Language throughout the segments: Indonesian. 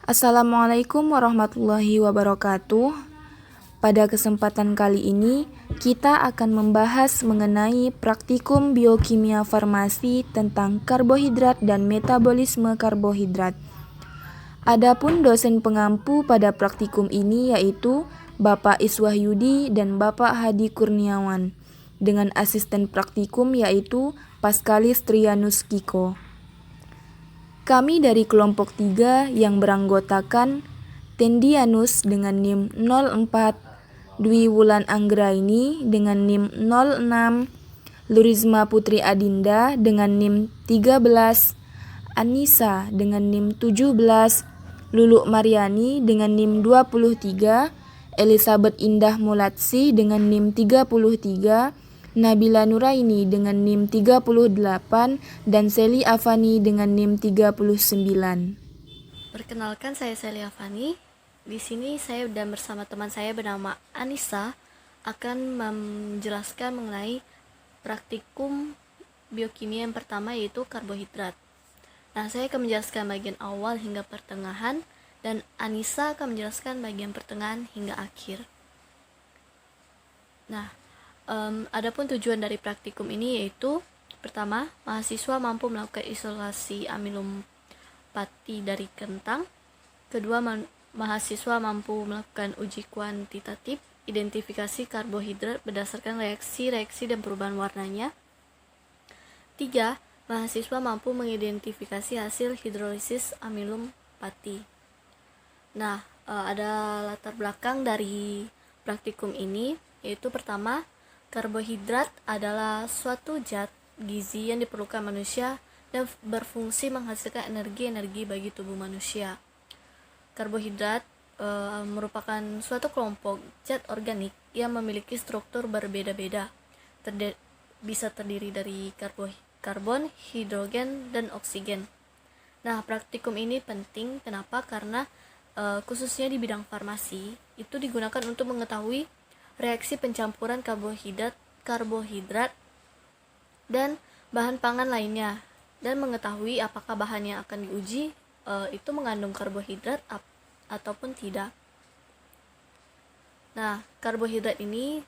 Assalamualaikum warahmatullahi wabarakatuh. Pada kesempatan kali ini, kita akan membahas mengenai praktikum biokimia farmasi tentang karbohidrat dan metabolisme karbohidrat. Adapun dosen pengampu pada praktikum ini yaitu Bapak Iswahyudi dan Bapak Hadi Kurniawan, dengan asisten praktikum yaitu Paskalis Trianus Kiko. Kami dari kelompok 3 yang beranggotakan Tendianus dengan NIM 04, Dwi Wulan Anggraini dengan NIM 06, Lurizma Putri Adinda dengan NIM 13, Anissa dengan NIM 17, Lulu Mariani dengan NIM 23, Elizabeth Indah Mulatsi dengan NIM 33, Nabila Nuraini dengan NIM 38, dan Seli Afani dengan NIM 39. Perkenalkan, saya Seli Afani. Di sini saya dan bersama teman saya bernama Anissa akan menjelaskan mengenai praktikum biokimia yang pertama, yaitu karbohidrat. Nah, saya akan menjelaskan bagian awal hingga pertengahan, dan Anissa akan menjelaskan bagian pertengahan hingga akhir. Nah, adapun tujuan dari praktikum ini yaitu pertama, mahasiswa mampu melakukan isolasi amilum pati dari kentang. Kedua, mahasiswa mampu melakukan uji kuantitatif identifikasi karbohidrat berdasarkan reaksi dan perubahan warnanya. Tiga, mahasiswa mampu mengidentifikasi hasil hidrolisis amilum pati. Nah, ada latar belakang dari praktikum ini, yaitu pertama, karbohidrat adalah suatu zat gizi yang diperlukan manusia dan berfungsi menghasilkan energi bagi tubuh manusia. Karbohidrat merupakan suatu kelompok zat organik yang memiliki struktur berbeda-beda. Bisa terdiri dari karbon, hidrogen, dan oksigen. Nah, praktikum ini penting. Kenapa? Karena khususnya di bidang farmasi itu digunakan untuk mengetahui reaksi pencampuran karbohidrat dan bahan pangan lainnya, dan mengetahui apakah bahan yang akan diuji itu mengandung karbohidrat ataupun tidak. Nah, karbohidrat ini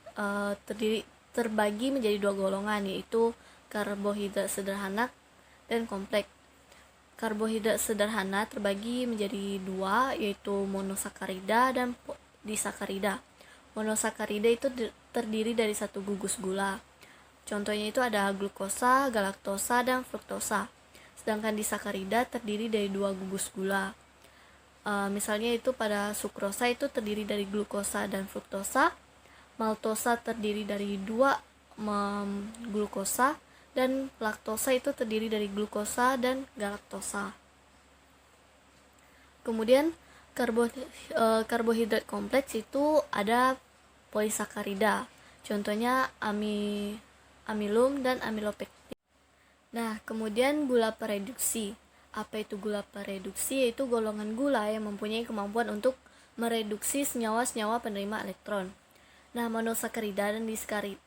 terbagi menjadi dua golongan, yaitu karbohidrat sederhana dan kompleks. Karbohidrat sederhana terbagi menjadi dua, yaitu monosakarida dan disakarida. Monosakarida itu terdiri dari satu gugus gula. Contohnya itu ada glukosa, galaktosa, dan fruktosa. Sedangkan disakarida terdiri dari dua gugus gula. Misalnya itu pada sukrosa itu terdiri dari glukosa dan fruktosa. Maltosa terdiri dari dua glukosa, dan laktosa itu terdiri dari glukosa dan galaktosa. Kemudian karbohidrat kompleks itu ada polisakarida. Contohnya amilum dan amilopektin. Nah, kemudian gula pereduksi. Apa itu gula pereduksi? Yaitu golongan gula yang mempunyai kemampuan untuk mereduksi senyawa-senyawa penerima elektron. Nah, monosakarida dan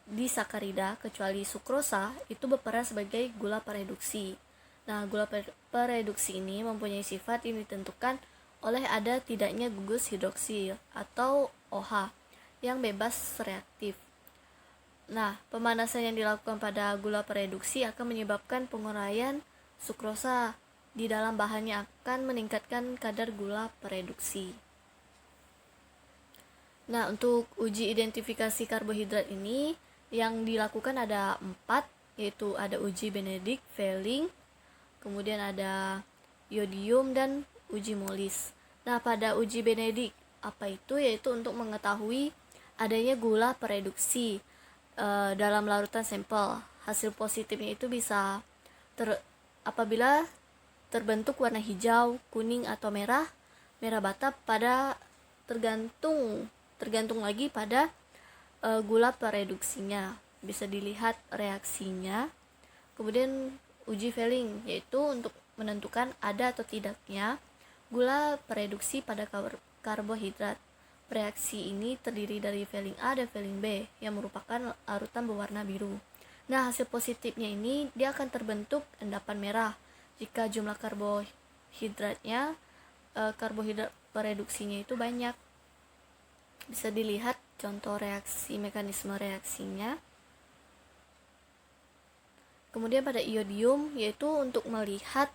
disakarida kecuali sukrosa itu berperan sebagai gula pereduksi. Nah, gula pereduksi ini mempunyai sifat yang ditentukan oleh ada tidaknya gugus hidroksil atau OH yang bebas reaktif. Nah, pemanasan yang dilakukan pada gula pereduksi akan menyebabkan penguraian sukrosa di dalam bahan yang akan meningkatkan kadar gula pereduksi. Nah, untuk uji identifikasi karbohidrat ini yang dilakukan ada 4, yaitu ada uji Benedict, Fehling, kemudian ada yodium, dan uji Molis. Nah, pada uji Benedict, apa itu? Yaitu untuk mengetahui adanya gula pereduksi dalam larutan sampel. Hasil positifnya itu bisa apabila terbentuk warna hijau, kuning, atau merah bata pada tergantung lagi pada gula pereduksinya. Bisa dilihat reaksinya. Kemudian uji Fehling, yaitu untuk menentukan ada atau tidaknya gula pereduksi pada karbohidrat. Reaksi ini terdiri dari Fehling A dan Fehling B yang merupakan larutan berwarna biru. Nah, hasil positifnya ini dia akan terbentuk endapan merah jika jumlah karbohidratnya karbohidrat bereduksinya itu banyak. Bisa dilihat contoh mekanisme reaksinya. Kemudian pada iodium, yaitu untuk melihat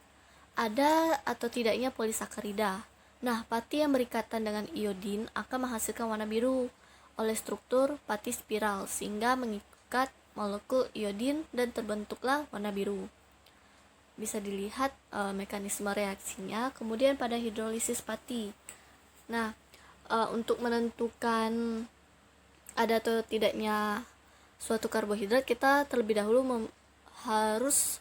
ada atau tidaknya polisakarida. Nah, pati yang berikatan dengan iodin akan menghasilkan warna biru oleh struktur pati spiral, sehingga mengikat molekul iodin dan terbentuklah warna biru. Bisa dilihat mekanisme reaksinya. Kemudian pada hidrolisis pati. Nah, untuk menentukan ada atau tidaknya suatu karbohidrat, kita terlebih dahulu harus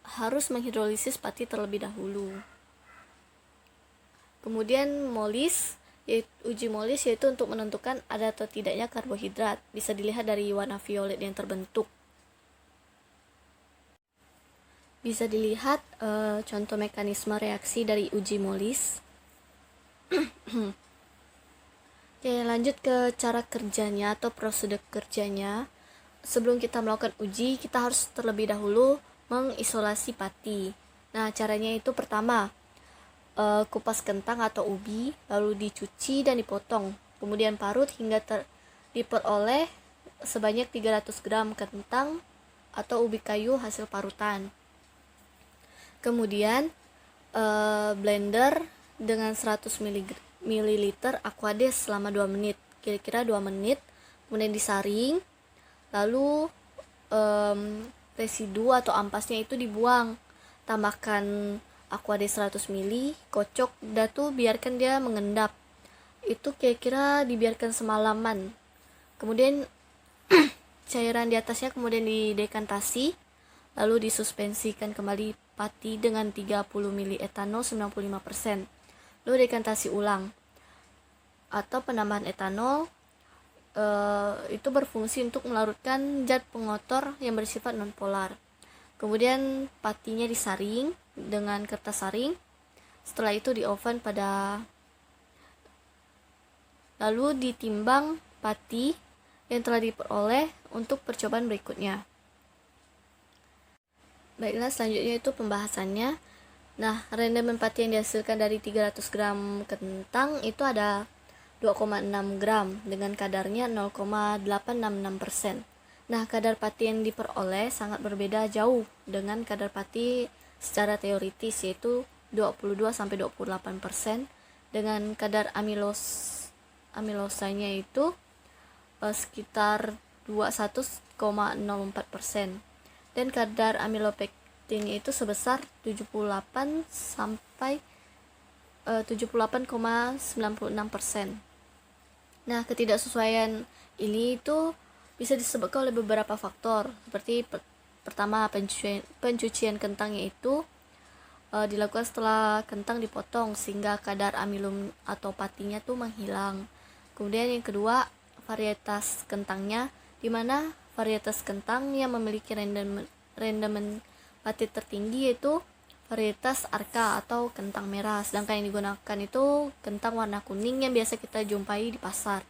menghidrolisis pati terlebih dahulu. Kemudian uji molis yaitu untuk menentukan ada atau tidaknya karbohidrat. Bisa dilihat dari warna violet yang terbentuk. Bisa dilihat contoh mekanisme reaksi dari uji molis. Oke, lanjut ke cara kerjanya atau prosedur kerjanya. Sebelum kita melakukan uji, kita harus terlebih dahulu mengisolasi pati. Nah, caranya itu pertama, kupas kentang atau ubi, lalu dicuci dan dipotong. Kemudian parut hingga diperoleh sebanyak 300 gram kentang atau ubi kayu hasil parutan. Kemudian blender dengan 100 ml Aquades selama 2 menit, kira-kira 2 menit. Kemudian disaring, lalu residu atau ampasnya itu dibuang. Tambahkan Aquades 100 ml, kocok datu, biarkan dia mengendap. Itu kira-kira dibiarkan semalaman. Kemudian cairan di atasnya kemudian didekantasi, lalu disuspensikan kembali pati dengan 30 ml etanol 95%. Lalu dekantasi ulang. Atau penambahan etanol itu berfungsi untuk melarutkan zat pengotor yang bersifat nonpolar. Kemudian patinya disaring dengan kertas saring. Setelah itu di oven lalu ditimbang pati yang telah diperoleh untuk percobaan berikutnya. Baiklah, selanjutnya itu pembahasannya. Nah, rendemen pati yang dihasilkan dari 300 gram kentang itu ada 2,6 gram dengan kadarnya 0,866%. Nah, kadar pati yang diperoleh sangat berbeda jauh dengan kadar pati secara teoritis, yaitu 22-28%, dengan kadar amilosanya itu sekitar 21,04%, dan kadar amilopektinnya itu sebesar 78,96%. Nah, ketidaksesuaian ini itu bisa disebabkan oleh beberapa faktor, seperti pertama, pencucian kentangnya itu dilakukan setelah kentang dipotong sehingga kadar amilum atau patinya tuh menghilang. Kemudian yang kedua, varietas kentangnya, di mana varietas kentang yang memiliki rendemen pati tertinggi yaitu varietas Arka atau kentang merah, sedangkan yang digunakan itu kentang warna kuning yang biasa kita jumpai di pasar.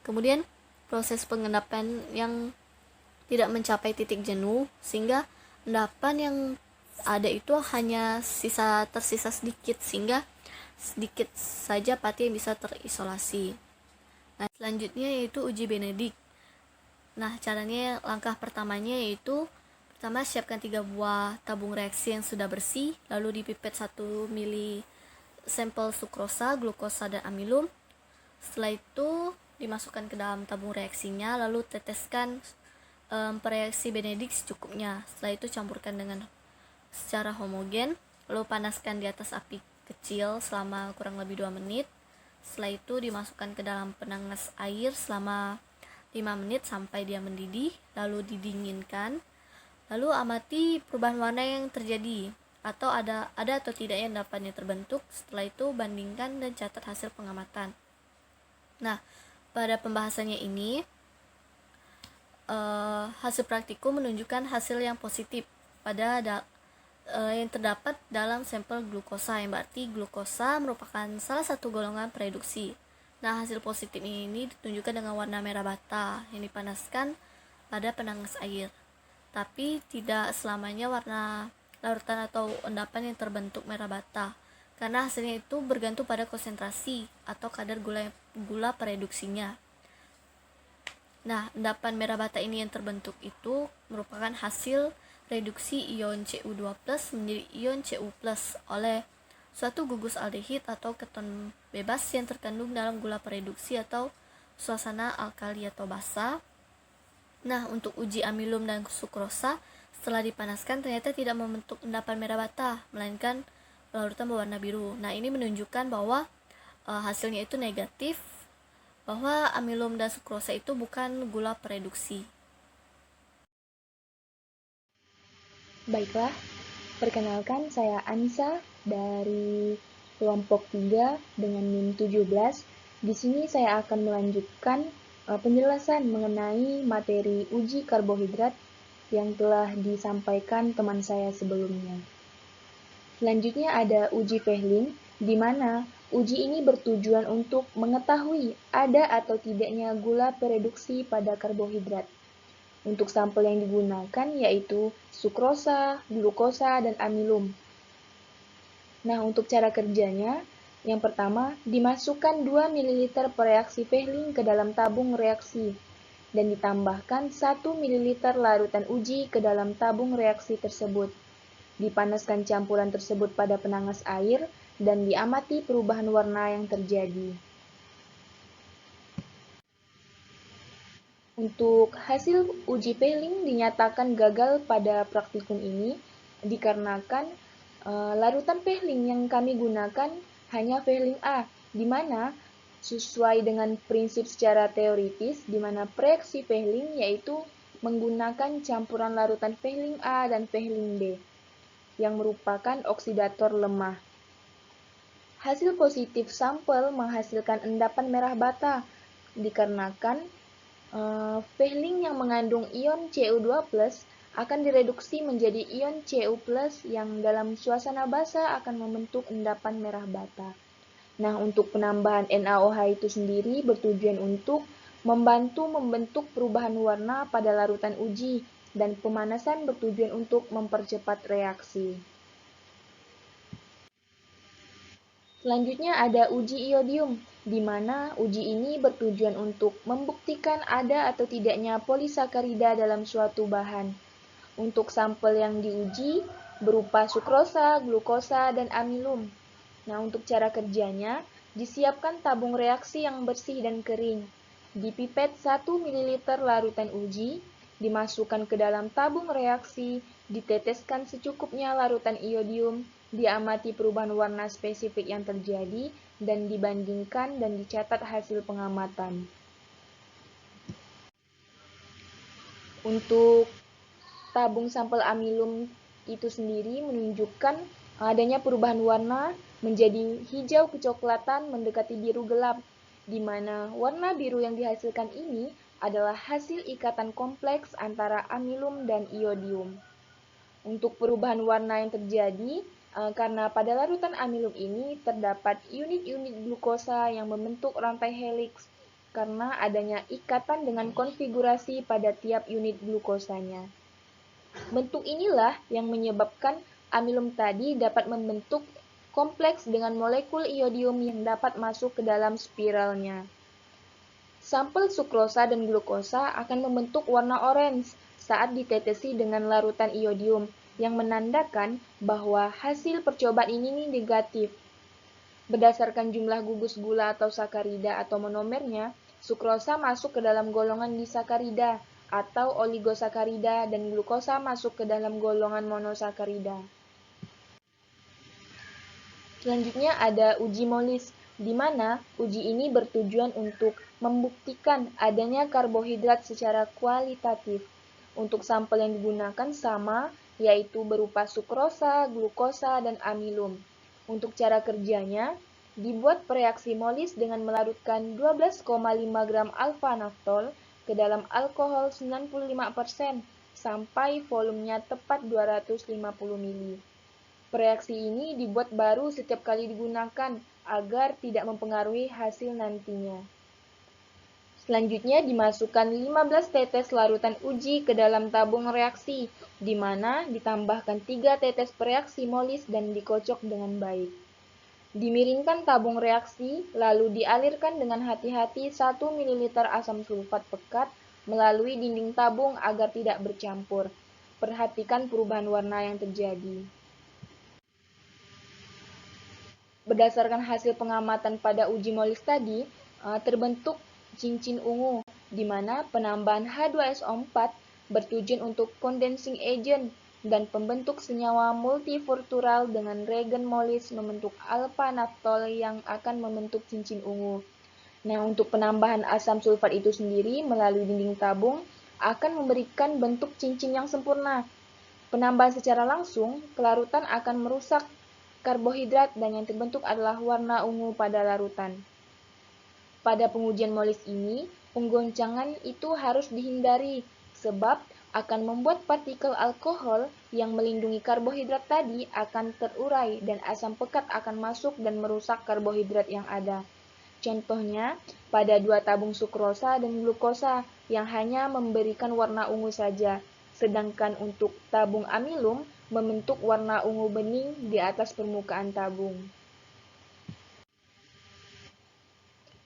Kemudian proses pengendapan yang tidak mencapai titik jenuh, sehingga endapan yang ada itu hanya tersisa sedikit, sehingga sedikit saja pati yang bisa terisolasi. Nah, selanjutnya yaitu uji Benedict. Nah, caranya, langkah pertamanya yaitu pertama, siapkan 3 buah tabung reaksi yang sudah bersih, lalu dipipet 1 ml sampel sukrosa, glukosa, dan amilum. Setelah itu dimasukkan ke dalam tabung reaksinya, lalu teteskan pereaksi Benedict secukupnya. Setelah itu campurkan dengan secara homogen, lalu panaskan di atas api kecil selama kurang lebih 2 menit. Setelah itu dimasukkan ke dalam penangas air selama 5 menit sampai dia mendidih, lalu didinginkan. Lalu amati perubahan warna yang terjadi, atau ada atau tidaknya endapan yang terbentuk. Setelah itu bandingkan dan catat hasil pengamatan. Nah, pada pembahasannya ini hasil praktikum menunjukkan hasil yang positif yang terdapat dalam sampel glukosa, yang berarti glukosa merupakan salah satu golongan pereduksi. Nah, hasil positif ini ditunjukkan dengan warna merah bata yang dipanaskan pada penangas air. Tapi tidak selamanya warna larutan atau endapan yang terbentuk merah bata, karena hasilnya itu bergantung pada konsentrasi atau kadar gula pereduksinya. Nah, endapan merah bata ini yang terbentuk itu merupakan hasil reduksi ion Cu2+ menjadi ion Cu+ oleh suatu gugus aldehid atau keton bebas yang terkandung dalam gula pereduksi atau suasana alkali atau basa. Nah, untuk uji amilum dan sukrosa setelah dipanaskan ternyata tidak membentuk endapan merah bata, melainkan larutan berwarna biru. Nah, ini menunjukkan bahwa hasilnya itu negatif, bahwa amilum dan sukrosa itu bukan gula pereduksi. Baiklah, perkenalkan saya Anissa dari kelompok 3 dengan NIM 17. Di sini saya akan melanjutkan penjelasan mengenai materi uji karbohidrat yang telah disampaikan teman saya sebelumnya. Selanjutnya ada uji Fehling, di mana uji ini bertujuan untuk mengetahui ada atau tidaknya gula pereduksi pada karbohidrat. Untuk sampel yang digunakan yaitu sukrosa, glukosa, dan amilum. Nah, untuk cara kerjanya, yang pertama, dimasukkan 2 ml per reaksi Fehling ke dalam tabung reaksi dan ditambahkan 1 ml larutan uji ke dalam tabung reaksi tersebut. Dipanaskan campuran tersebut pada penanas air dan diamati perubahan warna yang terjadi. Untuk hasil uji Fehling dinyatakan gagal pada praktikum ini dikarenakan larutan Fehling yang kami gunakan hanya Fehling A, di mana sesuai dengan prinsip secara teoritis, di mana reaksi Fehling yaitu menggunakan campuran larutan Fehling A dan Fehling B, yang merupakan oksidator lemah. Hasil positif sampel menghasilkan endapan merah bata, dikarenakan Fehling yang mengandung ion Cu2+ akan direduksi menjadi ion Cu+ yang dalam suasana basa akan membentuk endapan merah bata. Nah, untuk penambahan NaOH itu sendiri bertujuan untuk membantu membentuk perubahan warna pada larutan uji dan pemanasan bertujuan untuk mempercepat reaksi. Selanjutnya ada uji iodium, di mana uji ini bertujuan untuk membuktikan ada atau tidaknya polisakarida dalam suatu bahan. Untuk sampel yang diuji berupa sukrosa, glukosa, dan amilum. Nah, untuk cara kerjanya, disiapkan tabung reaksi yang bersih dan kering. Dipipet 1 ml larutan uji, dimasukkan ke dalam tabung reaksi, diteteskan secukupnya larutan iodium, diamati perubahan warna spesifik yang terjadi, dan dibandingkan dan dicatat hasil pengamatan. Untuk tabung sampel amilum itu sendiri menunjukkan adanya perubahan warna menjadi hijau kecoklatan mendekati biru gelap, di mana warna biru yang dihasilkan ini adalah hasil ikatan kompleks antara amilum dan iodium. Untuk perubahan warna yang terjadi, karena pada larutan amilum ini terdapat unit-unit glukosa yang membentuk rantai heliks karena adanya ikatan dengan konfigurasi pada tiap unit glukosanya. Bentuk inilah yang menyebabkan amilum tadi dapat membentuk kompleks dengan molekul iodium yang dapat masuk ke dalam spiralnya. Sampel sukrosa dan glukosa akan membentuk warna orange saat ditetesi dengan larutan iodium, yang menandakan bahwa hasil percobaan ini negatif. Berdasarkan jumlah gugus gula atau sakarida atau monomernya, sukrosa masuk ke dalam golongan disakarida atau oligosakarida dan glukosa masuk ke dalam golongan monosakarida. Selanjutnya ada uji Molis, di mana uji ini bertujuan untuk membuktikan adanya karbohidrat secara kualitatif. Untuk sampel yang digunakan sama, yaitu berupa sukrosa, glukosa, dan amilum. Untuk cara kerjanya, dibuat reaksi Molis dengan melarutkan 12,5 gram alfa-naftol ke dalam alkohol 95% sampai volumenya tepat 250 ml. Reaksi ini dibuat baru setiap kali digunakan agar tidak mempengaruhi hasil nantinya. Selanjutnya dimasukkan 15 tetes larutan uji ke dalam tabung reaksi, di mana ditambahkan 3 tetes reaksi Molis dan dikocok dengan baik. Dimiringkan tabung reaksi, lalu dialirkan dengan hati-hati 1 ml asam sulfat pekat melalui dinding tabung agar tidak bercampur. Perhatikan perubahan warna yang terjadi. Berdasarkan hasil pengamatan pada uji molis tadi, terbentuk cincin ungu, di mana penambahan H2SO4 bertujuan untuk condensing agent dan pembentuk senyawa multifurtural dengan reagen molis membentuk alpha-naftol yang akan membentuk cincin ungu. Nah, untuk penambahan asam sulfat itu sendiri melalui dinding tabung akan memberikan bentuk cincin yang sempurna. Penambahan secara langsung, kelarutan akan merusak karbohidrat dan yang terbentuk adalah warna ungu pada larutan. Pada pengujian molis ini, penggoncangan itu harus dihindari sebab akan membuat partikel alkohol yang melindungi karbohidrat tadi akan terurai dan asam pekat akan masuk dan merusak karbohidrat yang ada. Contohnya, pada 2 tabung sukrosa dan glukosa yang hanya memberikan warna ungu saja, sedangkan untuk tabung amilum membentuk warna ungu bening di atas permukaan tabung.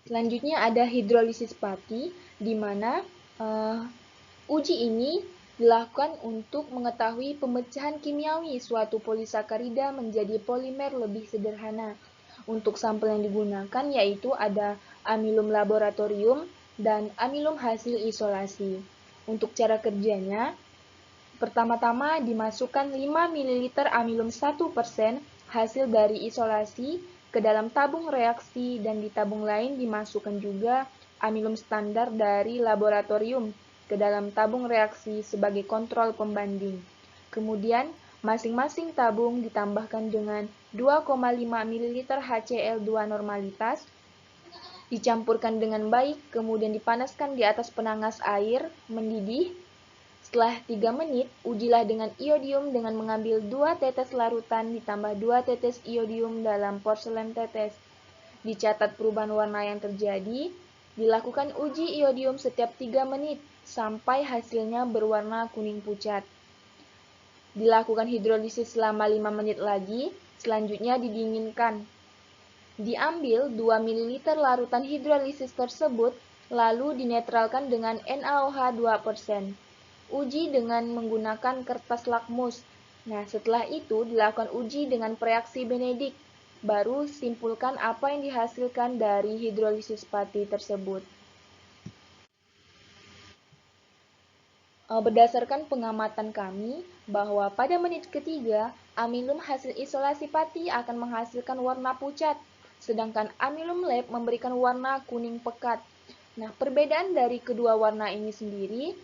Selanjutnya ada hidrolisis pati, di mana uji ini dilakukan untuk mengetahui pemecahan kimiawi suatu polisakarida menjadi polimer lebih sederhana. Untuk sampel yang digunakan yaitu ada amilum laboratorium dan amilum hasil isolasi. Untuk cara kerjanya, pertama-tama dimasukkan 5 ml amilum 1% hasil dari isolasi ke dalam tabung reaksi dan di tabung lain dimasukkan juga amilum standar dari laboratorium ke dalam tabung reaksi sebagai kontrol pembanding. Kemudian, masing-masing tabung ditambahkan dengan 2,5 ml HCl2 normalitas, dicampurkan dengan baik, kemudian dipanaskan di atas penangas air mendidih. Setelah 3 menit, ujilah dengan iodium dengan mengambil 2 tetes larutan ditambah 2 tetes iodium dalam porselen tetes. Dicatat perubahan warna yang terjadi. Dilakukan uji iodium setiap 3 menit sampai hasilnya berwarna kuning pucat. Dilakukan hidrolisis selama 5 menit lagi, selanjutnya didinginkan. Diambil 2 ml larutan hidrolisis tersebut, lalu dinetralkan dengan NaOH 2%. Uji dengan menggunakan kertas lakmus. Nah, setelah itu dilakukan uji dengan reaksi Benedict. Baru simpulkan apa yang dihasilkan dari hidrolisis pati tersebut. Berdasarkan pengamatan kami, bahwa pada menit ketiga, amilum hasil isolasi pati akan menghasilkan warna pucat, sedangkan amilum lab memberikan warna kuning pekat. Nah, perbedaan dari kedua warna ini sendiri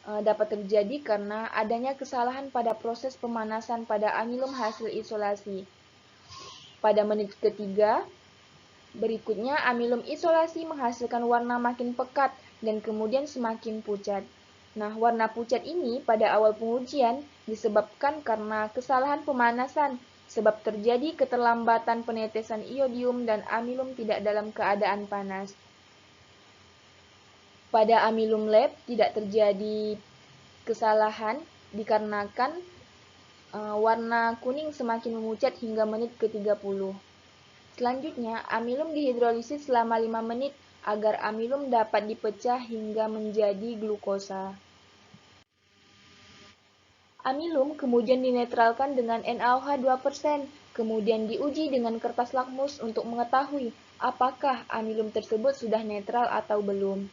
dapat terjadi karena adanya kesalahan pada proses pemanasan pada amilum hasil isolasi. Pada menit ketiga, berikutnya amilum isolasi menghasilkan warna makin pekat dan kemudian semakin pucat. Nah, warna pucat ini pada awal pengujian disebabkan karena kesalahan pemanasan, sebab terjadi keterlambatan penetesan iodium dan amilum tidak dalam keadaan panas. Pada amilum lab tidak terjadi kesalahan dikarenakan warna kuning semakin memucat hingga menit ke-30. Selanjutnya, amilum dihidrolisis selama 5 menit agar amilum dapat dipecah hingga menjadi glukosa. Amilum kemudian dinetralkan dengan NaOH 2%, kemudian diuji dengan kertas lakmus untuk mengetahui apakah amilum tersebut sudah netral atau belum.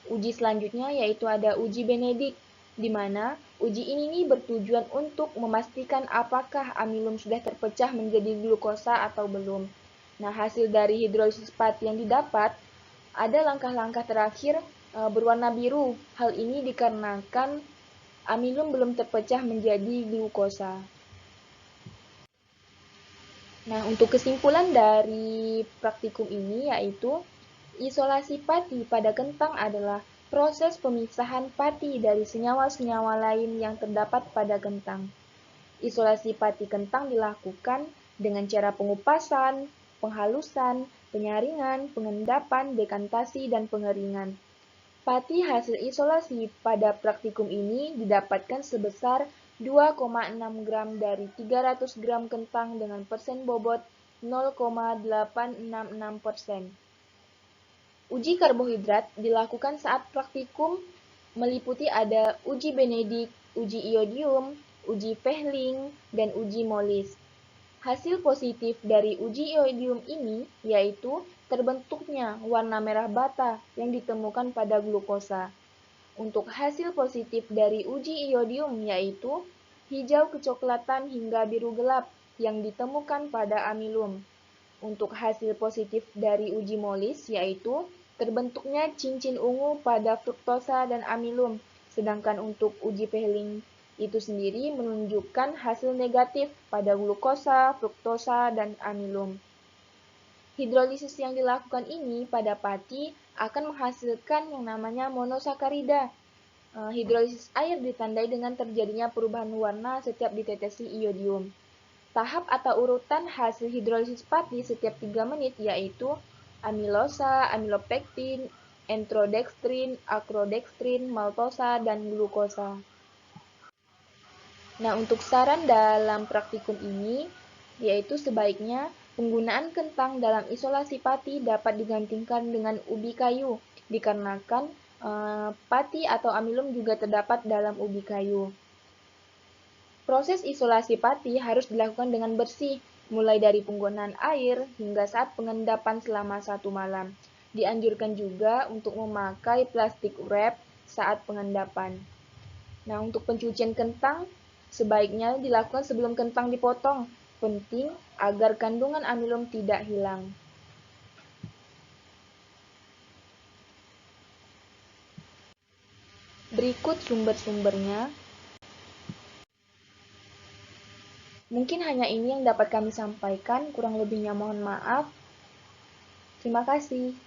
Uji selanjutnya yaitu ada uji Benedict, di mana uji ini bertujuan untuk memastikan apakah amilum sudah terpecah menjadi glukosa atau belum. Nah, hasil dari hidrolisis pati yang didapat ada langkah-langkah terakhir berwarna biru. Hal ini dikarenakan amilum belum terpecah menjadi glukosa. Nah, untuk kesimpulan dari praktikum ini yaitu isolasi pati pada kentang adalah proses pemisahan pati dari senyawa-senyawa lain yang terdapat pada kentang. Isolasi pati kentang dilakukan dengan cara pengupasan, penghalusan, penyaringan, pengendapan, dekantasi, dan pengeringan. Pati hasil isolasi pada praktikum ini didapatkan sebesar 2,6 gram dari 300 gram kentang dengan persen bobot 0,866%. Uji karbohidrat dilakukan saat praktikum meliputi ada uji Benedict, uji iodium, uji Fehling, dan uji Molis. Hasil positif dari uji iodium ini yaitu terbentuknya warna merah bata yang ditemukan pada glukosa. Untuk hasil positif dari uji iodium yaitu hijau kecoklatan hingga biru gelap yang ditemukan pada amilum. Untuk hasil positif dari uji Molis yaitu terbentuknya cincin ungu pada fruktosa dan amilum, sedangkan untuk uji Fehling itu sendiri menunjukkan hasil negatif pada glukosa, fruktosa, dan amilum. Hidrolisis yang dilakukan ini pada pati akan menghasilkan yang namanya monosakarida. Hidrolisis air ditandai dengan terjadinya perubahan warna setiap ditetesi iodium. Tahap atau urutan hasil hidrolisis pati setiap 3 menit yaitu amilosa, amilopektin, entrodekstrin, akrodekstrin, maltosa, dan glukosa. Nah, untuk saran dalam praktikum ini, yaitu sebaiknya penggunaan kentang dalam isolasi pati dapat digantikan dengan ubi kayu, dikarenakan pati atau amilum juga terdapat dalam ubi kayu. Proses isolasi pati harus dilakukan dengan bersih, mulai dari penggunaan air hingga saat pengendapan selama 1 malam. Dianjurkan juga untuk memakai plastik wrap saat pengendapan. Nah, untuk pencucian kentang, sebaiknya dilakukan sebelum kentang dipotong. Penting agar kandungan amilum tidak hilang. Berikut sumber-sumbernya. Mungkin hanya ini yang dapat kami sampaikan, kurang lebihnya mohon maaf. Terima kasih.